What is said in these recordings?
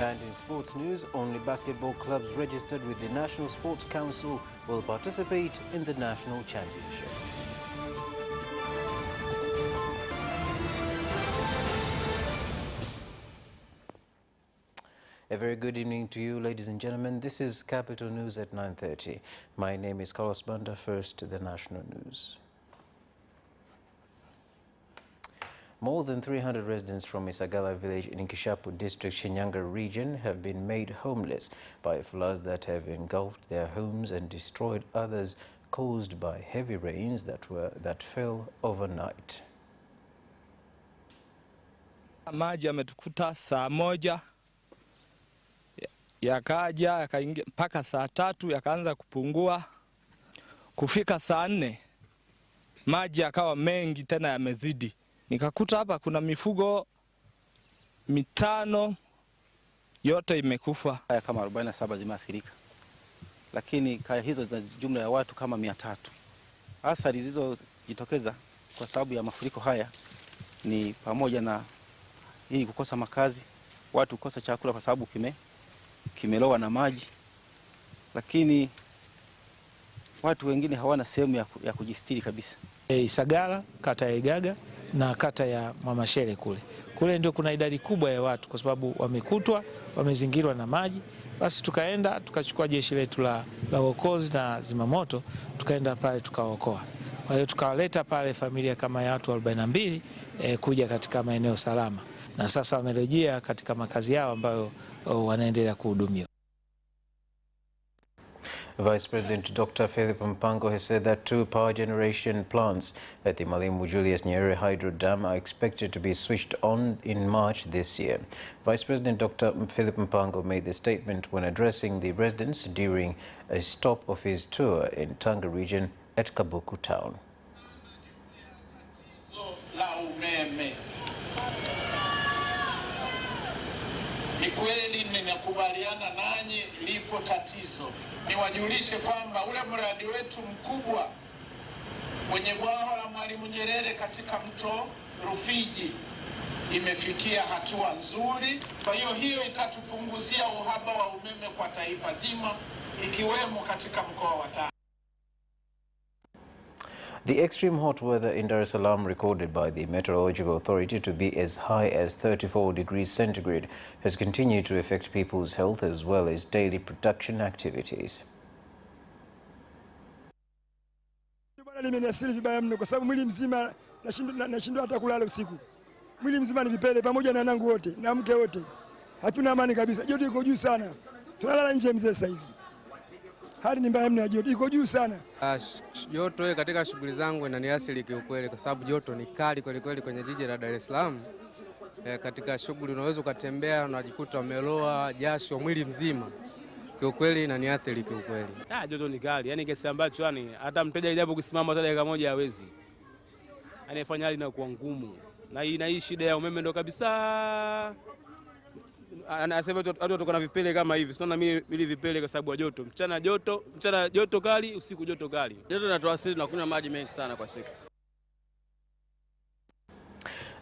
And in sports news, only basketball clubs registered with the National Sports Council will participate in the national championship. A very good evening to you, ladies and gentlemen. This is Capital News at 9:30. My name is Carlos Banda. First, the national news. More than 300 residents from Isagala village in Kishapu district, Shinyanga region have been made homeless by floods that have engulfed their homes and destroyed others caused by heavy rains that fell overnight. Maji yametukuta saa moja, yakaja yakaingia mpaka saa 3, yakaanza kupungua. Kufika saa 4 maji yakawa mengi tena yamezidi. Nikakuta hapa kuna mifugo 5 yote imekufa. Kaya kama 47 zimeathirika, lakini kaya hizo za jumla ya watu kama 300. Athari zilizojitokeza kwa sababu ya mafuriko haya ni pamoja na hii kukosa makazi, watu kukosa chakula kwa sababu kimelowa na maji, lakini watu wengine hawana sehemu ya kujistiri kabisa. Isagala, kata ya Igaga na kata ya Mamashele kule ndio kuna idadi kubwa ya watu, kwa sababu wamekutwa wamezingirwa na maji. Basi tukaenda tukachukua jeshi letu la uokozi na zimamoto, tukaenda pale tukaokoa. Kwa hiyo tukawaleta pale familia kama ya watu 42 kuja katika maeneo salama, na sasa wamerejea katika makazi yao ambayo wanaendelea kuhudumiwa. Vice President Dr. Philip Mpango has said that 2 power generation plants at the Mwalimu Julius Nyerere Hydro Dam are expected to be switched on in March this year. Vice President Dr. Philip Mpango made the statement when addressing the residents during a stop of his tour in Tanga region at Kabuku town. Ni kweli ninakubaliana nanyi, lipo tatizo. Niwajulishe kwamba ule mradi wetu mkubwa kwenye bwawa la Mwalimu Nyerere katika mto Rufiji imefikia hatua nzuri. Kwa hiyo itatupunguzia uhaba wa umeme kwa taifa zima, ikiwemo katika mkoa wa Tanga. The extreme hot weather in Dar es Salaam, recorded by the Meteorological Authority to be as high as 34 degrees centigrade, has continued to affect people's health as well as daily production activities. Nimeniasiri vibaya mno kwa sababu mwili mzima nashindwa hata kulala usiku. Mwili mzima ni vipele pamoja na nangu wote na mke wote. Hatuna amani kabisa. Joto iko juu sana. Tunalala nje mzee sasa hivi. Hali ni mbaya mno, joto iko juu sana. Joto katika shughuli zangu inaniathiri kiukweli kwa sababu joto ni kali kweli kwenye jiji la Dar es Salaam. Katika shughuli unaweza ukatembea unajikuta umeloa jasho mwili mzima. Kiukweli inaniathiri kiukweli. Joto ni kali, yani kiasi ambacho hata mteja ijapo kusimama hata dakika moja hawezi. Anafanya hali inakuwa ngumu. Na hii shida ya umeme ndo kabisa. Anasema watu tuko na vipele kama hivi. Sio na mimi vipele kwa sababu ya joto. Mchana joto kali, usiku joto kali. Joto linatuathiri na kunywa maji mengi sana kwa siku.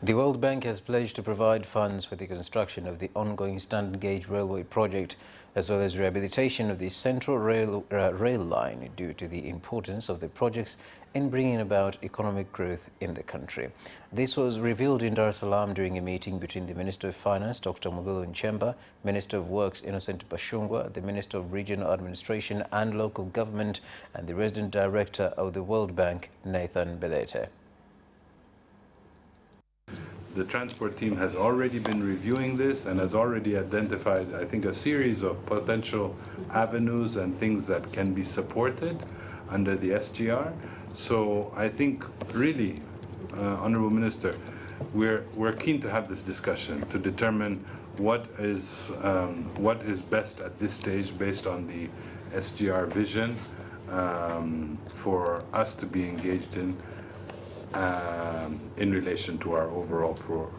The World Bank has pledged to provide funds for the construction of the ongoing standard gauge railway project as well as rehabilitation of the Central Rail line due to the importance of the projects in bringing about economic growth in the country. This was revealed in Dar es Salaam during a meeting between the Minister of Finance, Dr. Mwigulu Nchemba, Minister of Works, Innocent Bashungwa, the Minister of Regional Administration and Local Government, and the Resident Director of the World Bank, Nathan Belete. The transport team has already been reviewing this and has already identified, I think, a series of potential avenues and things that can be supported under the SGR. So I think really, Honorable Minister, we're keen to have this discussion to determine what is best at this stage based on the SGR vision for us to be engaged in relation to our overall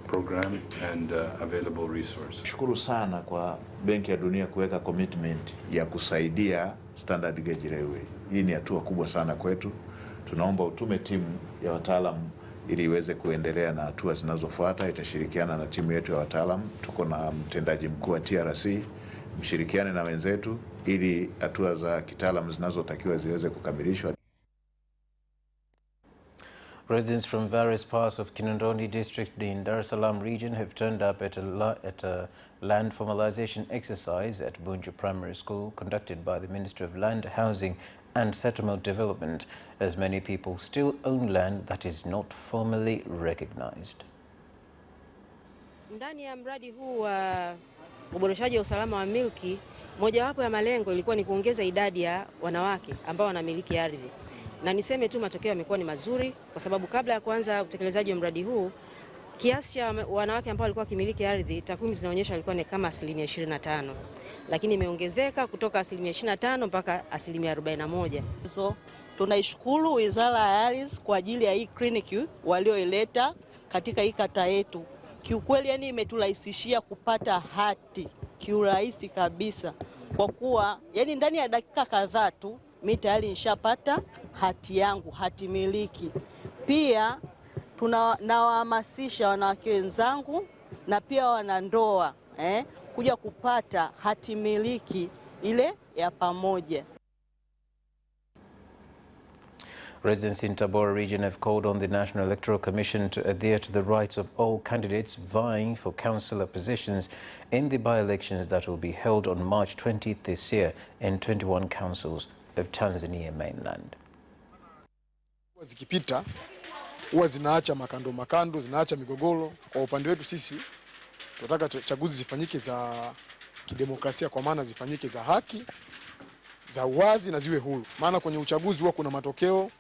program and available resources. Shukuru sana kwa Benki ya Dunia kuweka commitment ya kusaidia standard gauge railway. Hii ni hatua kubwa sana kwetu. Tunaomba utume timu ya wataalamu ili iweze kuendelea na hatua zinazofuata. Itashirikiana na timu yetu ya wataalamu, tuko na mtendaji mkuu wa TRC, mshirikiane na wenzetu ili hatua za kitaalamu zinazotakiwa ziweze kukamilishwa. Residents from various parts of Kinondoni district in Dar es Salaam region have turned up at a land formalization exercise at Bunju Primary School conducted by the Ministry of Land, Housing and Settlement Development, as many people still own land that is not formally recognized. Ndani ya mradi huu wa uboreshaji wa usalama wa milki, mojawapo ya malengo ilikuwa ni kuongeza idadi ya wanawake ambao wanamiliki ardhi. Na niseme tu matokeo yamekuwa ni mazuri, kwa sababu kabla ya kuanza utekelezaji wa mradi huu, kiasi cha wanawake ambao walikuwa kimiliki ardhi, takwimu zinaonyesha walikuwa ni kama 25%. Lakini imeongezeka kutoka 25% mpaka 41%. So, tunaishukuru Wizara ya Ardhi kwa ajili ya hii kliniki walioileta katika hii kata yetu. Kiukweli yani imeturahisishia kupata hati kiurahisi kabisa, kwa kuwa yani ndani ya dakika kadhaa tu mimi tayari nishapata hati yangu, hati miliki. Pia tunawahamasisha wanawake wenzangu na pia wanandoa kuja kupata hati miliki ile ya pamoja. Residents in Tabora region have called on the National Electoral Commission to adhere to the rights of all candidates vying for councillor positions in the by-elections that will be held on March 20th this year in 21 councils of Tanzania mainland. Zikipita huwa zinaacha makando, zinaacha migogoro. Kwa upande wetu sisi tunataka chaguzi zifanyike za kidemokrasia, kwa maana zifanyike za haki, za uwazi na ziwe huru. Maana kwenye uchaguzi huwa kuna matokeo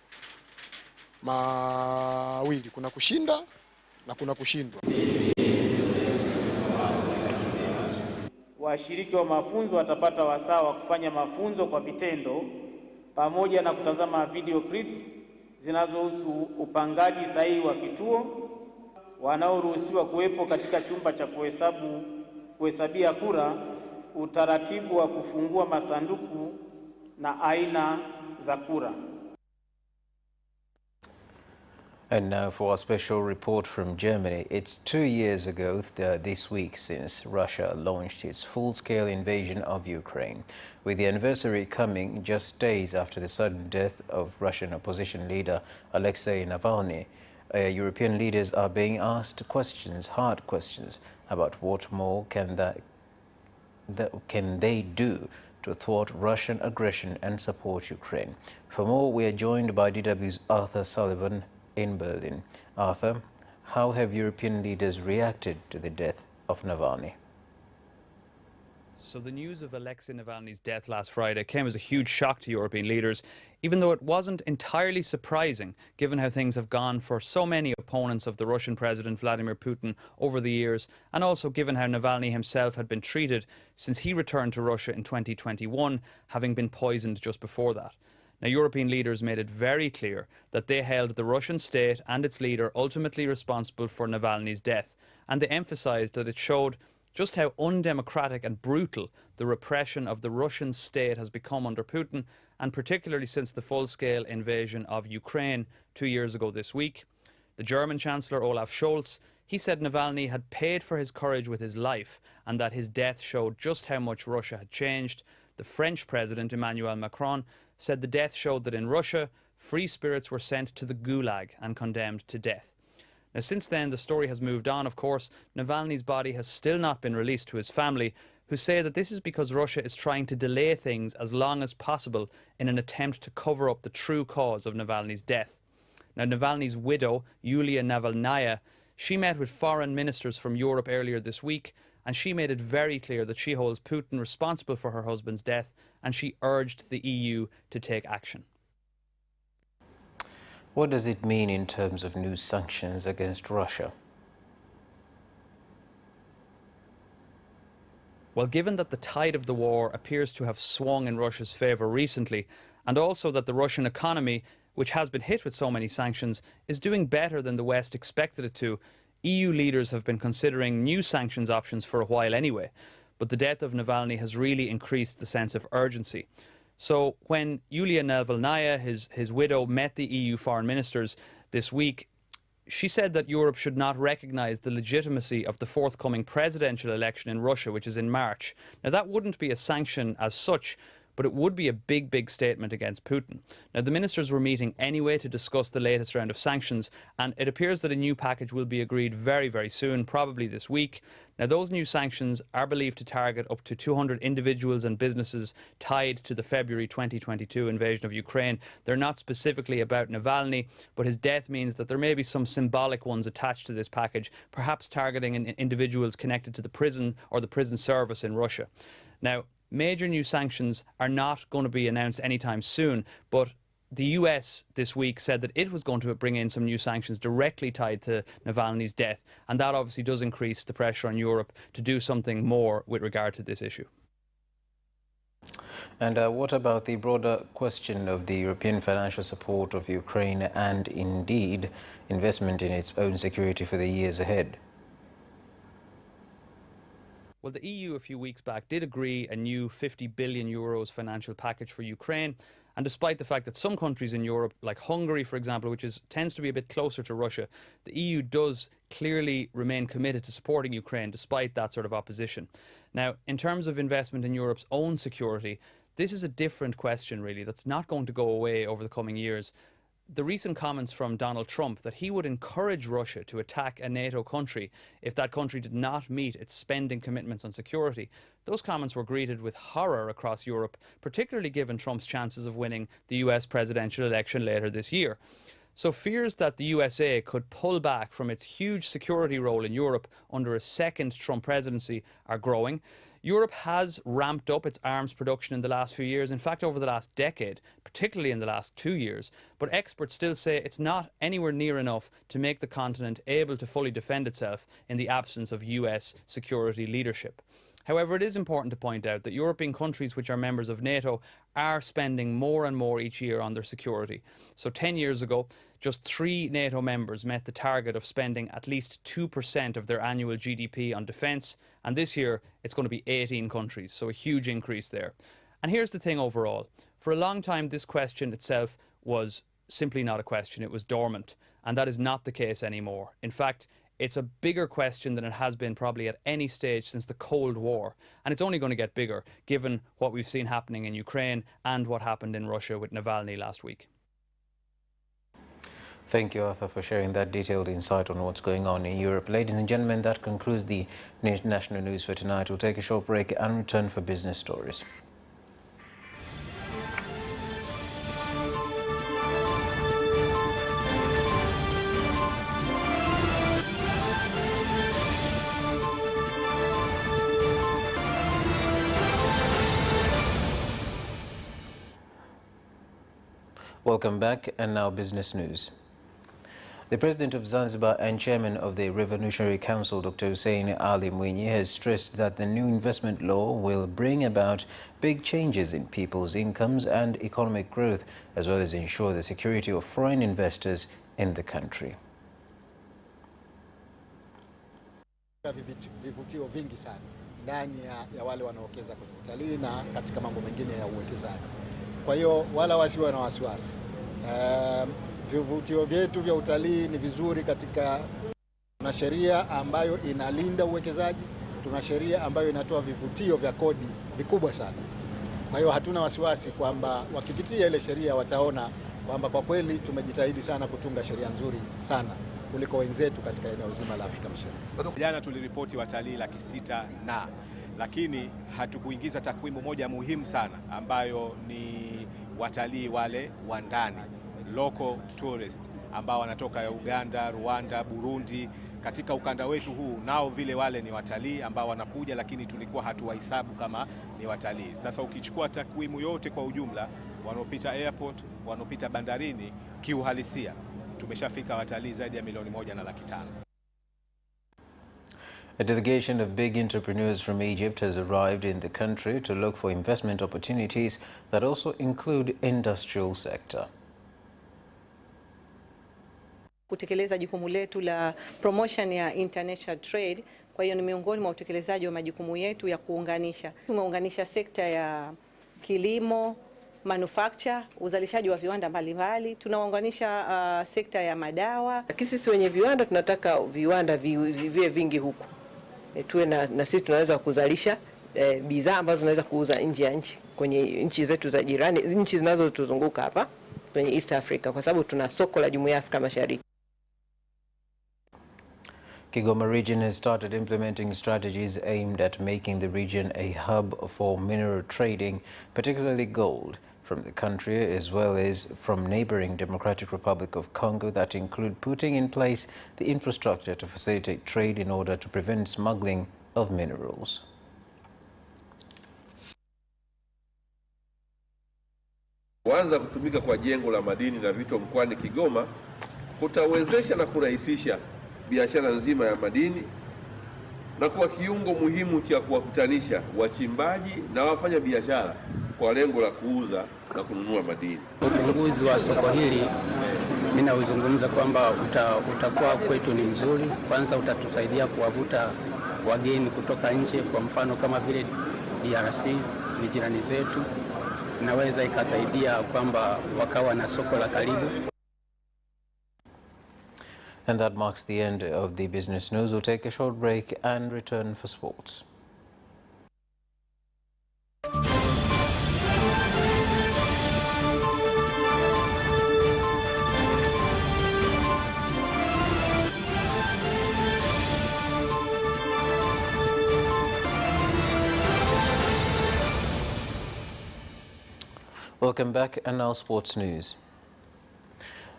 mawili, kuna kushinda na kuna kushindwa. Washiriki wa mafunzo watapata wasaa wa kufanya mafunzo kwa vitendo pamoja na kutazama video clips zinazohusu upangaji sahihi wa kituo. Wanaoruhusiwa kuwepo katika chumba cha kuhesabia kura, utaratibu wa kufungua masanduku na aina za kura. And now for a special report from Germany. It's 2 years ago this week since Russia launched its full-scale invasion of Ukraine, with the anniversary coming just days after the sudden death of Russian opposition leader Alexei Navalny. European leaders are being asked questions, hard questions, about what more can they do to thwart Russian aggression and support Ukraine. For more, we are joined by DW's Arthur Sullivan in Berlin. Arthur, how have European leaders reacted to the death of Navalny? So the news of Alexei Navalny's death last Friday came as a huge shock to European leaders, even though it wasn't entirely surprising, given how things have gone for so many opponents of the Russian President Vladimir Putin over the years, and also given how Navalny himself had been treated since he returned to Russia in 2021, having been poisoned just before that. Now, European leaders made it very clear that they held the Russian state and its leader ultimately responsible for Navalny's death, and they emphasised that it showed just how undemocratic and brutal the repression of the Russian state has become under Putin, and particularly since the full-scale invasion of Ukraine 2 years ago this week. The German Chancellor Olaf Scholz, he said Navalny had paid for his courage with his life and that his death showed just how much Russia had changed. The French President Emmanuel Macron said the death showed that in Russia, free spirits were sent to the Gulag and condemned to death. Now, since then, the story has moved on, of course. Navalny's body has still not been released to his family, who say that this is because Russia is trying to delay things as long as possible in an attempt to cover up the true cause of Navalny's death. Now, Navalny's widow, Yulia Navalnaya, she met with foreign ministers from Europe earlier this week, and she made it very clear that she holds Putin responsible for her husband's death, and she urged the EU to take action. What does it mean in terms of new sanctions against Russia? Well, given that the tide of the war appears to have swung in Russia's favour recently, and also that the Russian economy, which has been hit with so many sanctions, is doing better than the West expected it to, EU leaders have been considering new sanctions options for a while anyway. But the death of Navalny has really increased the sense of urgency. So when Yulia Navalnaya, his widow, met the EU foreign ministers this week, she said that Europe should not recognise the legitimacy of the forthcoming presidential election in Russia, which is in March. Now, that wouldn't be a sanction as such, but it would be a big, big statement against Putin. Now, the ministers were meeting anyway to discuss the latest round of sanctions, and it appears that a new package will be agreed very, very soon, probably this week. Now, those new sanctions are believed to target up to 200 individuals and businesses tied to the February 2022 invasion of Ukraine. They're not specifically about Navalny, but his death means that there may be some symbolic ones attached to this package, perhaps targeting individuals connected to the prison or the prison service in Russia. Now, major new sanctions are not going to be announced anytime soon, but the US this week said that it was going to bring in some new sanctions directly tied to Navalny's death, and that obviously does increase the pressure on Europe to do something more with regard to this issue. And what about the broader question of the European financial support of Ukraine and indeed investment in its own security for the years ahead? Well, the EU a few weeks back did agree a new 50 billion euros financial package for Ukraine. And despite the fact that some countries in Europe, like Hungary, for example, which tends to be a bit closer to Russia, the EU does clearly remain committed to supporting Ukraine despite that sort of opposition. Now, in terms of investment in Europe's own security, this is a different question, really, that's not going to go away over the coming years. The recent comments from Donald Trump that he would encourage Russia to attack a NATO country if that country did not meet its spending commitments on security, those comments were greeted with horror across Europe, particularly given Trump's chances of winning the US presidential election later this year. So fears that the USA could pull back from its huge security role in Europe under a second Trump presidency are growing. Europe has ramped up its arms production in the last few years, in fact over the last decade, particularly in the last 2 years, but experts still say it's not anywhere near enough to make the continent able to fully defend itself in the absence of US security leadership. However, it is important to point out that European countries which are members of NATO are spending more and more each year on their security. So 10 years ago, just 3 NATO members met the target of spending at least 2% of their annual GDP on defence, and this year it's going to be 18 countries, so a huge increase there. And here's the thing overall. For a long time, this question itself was simply not a question, it was dormant, and that is not the case anymore. In fact, it's a bigger question than it has been probably at any stage since the Cold War. And it's only going to get bigger, given what we've seen happening in Ukraine and what happened in Russia with Navalny last week. Thank you, Arthur, for sharing that detailed insight on what's going on in Europe. Ladies and gentlemen, that concludes the national news for tonight. We'll take a short break and return for business stories. Welcome back, and now business news. The President of Zanzibar and Chairman of the Revolutionary Council, Dr. Hussein Ali Mwinyi, has stressed that the new investment law will bring about big changes in people's incomes and economic growth, as well as ensure the security of foreign investors in the country. Vivutio vingi sana ndani ya wale wanaokeza kwenye utalii na katika mambo mengine ya uwekezaji. Kwa hiyo wala wasiwe na wasiwasi. Vivutio vyetu vya utalii ni vizuri katika, tuna sheria ambayo inalinda uwekezaji, tuna sheria ambayo inatoa vivutio vya kodi vikubwa sana. Kwa hiyo hatuna wasiwasi kwamba wakipitia ile sheria wataona kwamba kwa kweli tumejitahidi sana kutunga sheria nzuri sana kuliko wenzetu katika eneo zima la Afrika Mashariki. Jana tuliripoti watalii 600,000 na lakini hatukuingiza takwimu moja muhimu sana ambayo ni watalii wale wa ndani, local tourist, ambao wanatoka Uganda, Rwanda, Burundi. Katika ukanda wetu huu nao vile wale ni watalii ambao wanakuja, lakini tulikuwa hatuwahesabu kama ni watalii. Sasa ukichukua takwimu yote kwa ujumla, wanaopita airport, wanaopita bandarini, kiuhalisia tumeshafika watalii zaidi ya 1,500,000. A delegation of big entrepreneurs from Egypt has arrived in the country to look for investment opportunities that also include industrial sector. Kutekeleza jukumu letu la promotion ya international trade, kwa hiyo ni miongoni mwa utekelezaji wa majukumu yetu ya kuunganisha. Tumeunganisha sekta ya kilimo, manufacture, uzalishaji wa viwanda mbalimbali. Tunaunganisha sekta ya madawa. Lakini sisi wenye viwanda tunataka viwanda viwe vingi huku. Tuwe na sisi tunaweza kuzalisha bidhaa ambazo tunaweza kuuza nje ya nchi, kwenye nchi zetu za jirani, nchi zinazotuzunguka hapa kwenye East Africa, kwa sababu tuna soko la Jumuiya ya Afrika Mashariki. Kigoma region has started implementing strategies aimed at making the region a hub for mineral trading, particularly gold, from the country as well as from neighboring Democratic Republic of Congo, that include putting in place the infrastructure to facilitate trade in order to prevent smuggling of minerals. Kuanza kutumika kwa jengo la madini na vitu mkoani Kigoma kutawezesha na kurahisisha biashara nzima ya madini na kuwa kiungo muhimu cha kuwakutanisha wachimbaji na wafanya biashara kwa lengo la kuuza na kununua madini. Ufunguzi wa soko hili mimi nauzungumza kwamba utakuwa kwetu ni mzuri. Kwanza utatusaidia kuwavuta wageni kutoka nje, kwa mfano kama vile DRC ni jirani zetu, inaweza ikasaidia kwamba wakawa na soko la karibu. And that marks the end of the business news. We'll take a short break and return for sports. Welcome back, and now sports news.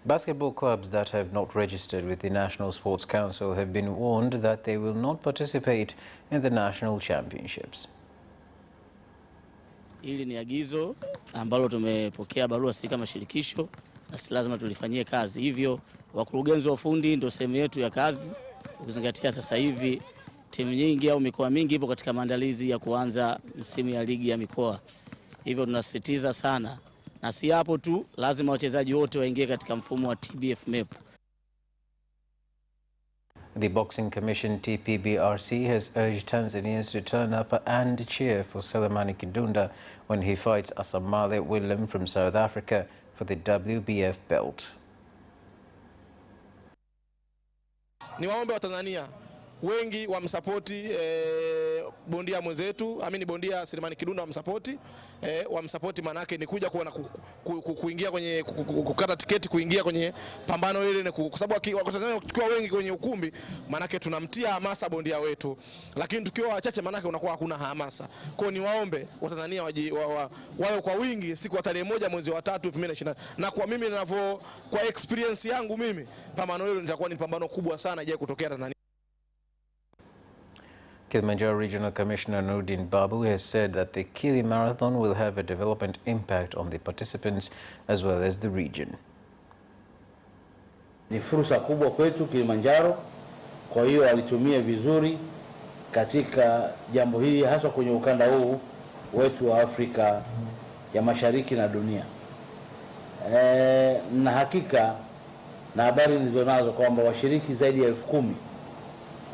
Basketball clubs that have not registered with the National Sports Council have been warned that they will not participate in the national championships. Hili ni agizo ambalo tumepokea barua sisi kama shirikisho na si lazima tulifanyie kazi. Hivyo wakurugenzi wa ufundi ndio sehemu yetu ya kazi, ukizingatia sasa hivi timu nyingi au mikoa mingi ipo katika maandalizi ya kuanza msimu ya ligi ya mikoa. Hivyo tunasisitiza sana, na si hapo tu, lazima wachezaji wote waingie katika mfumo wa TBF MEP. The Boxing Commission TPBRC has urged Tanzanians to turn up and cheer for Selemani Kidunda when he fights Asamale Willem from South Africa for the WBF belt. Ni waombe wa Tanzania wengi wamsapoti bondia mwenzetu, bondia Selemani Kidunda wamsapoti, manake ni kuja kuingia kwenye kukata tiketi kuingia kwenye pambano ile, kwa sababu Watanzania tukiwa wengi kwenye ukumbi manake tunamtia hamasa bondia wetu, lakini tukiwa wachache manake unakuwa hakuna hamasa. Kwa ni waombe wa Tanzania wao kwa wingi siku ya tarehe 1 mwezi wa 3 2020, na kwa mimi kwa experience yangu mimi pambano hilo litakuwa ni pambano kubwa sana ijaye kutokea Tanzania. Kilimanjaro Regional Commissioner Nurdin Babu has said that the Kili Marathon will have a development impact on the participants as well as the region. Ni fursa kubwa kwetu Kilimanjaro, kwa hiyo walitumia vizuri katika jambo hili, hasa kwenye ukanda huu wetu wa Afrika ya Mashariki na dunia. Na hakika na habari nilizonazo kwamba washiriki zaidi ya 10,000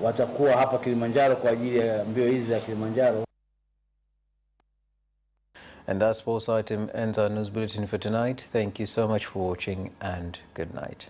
watakuwa hapa Kilimanjaro kwa ajili ya mbio hizi za Kilimanjaro. And that sports item ends our news bulletin for tonight. Thank you so much for watching and good night.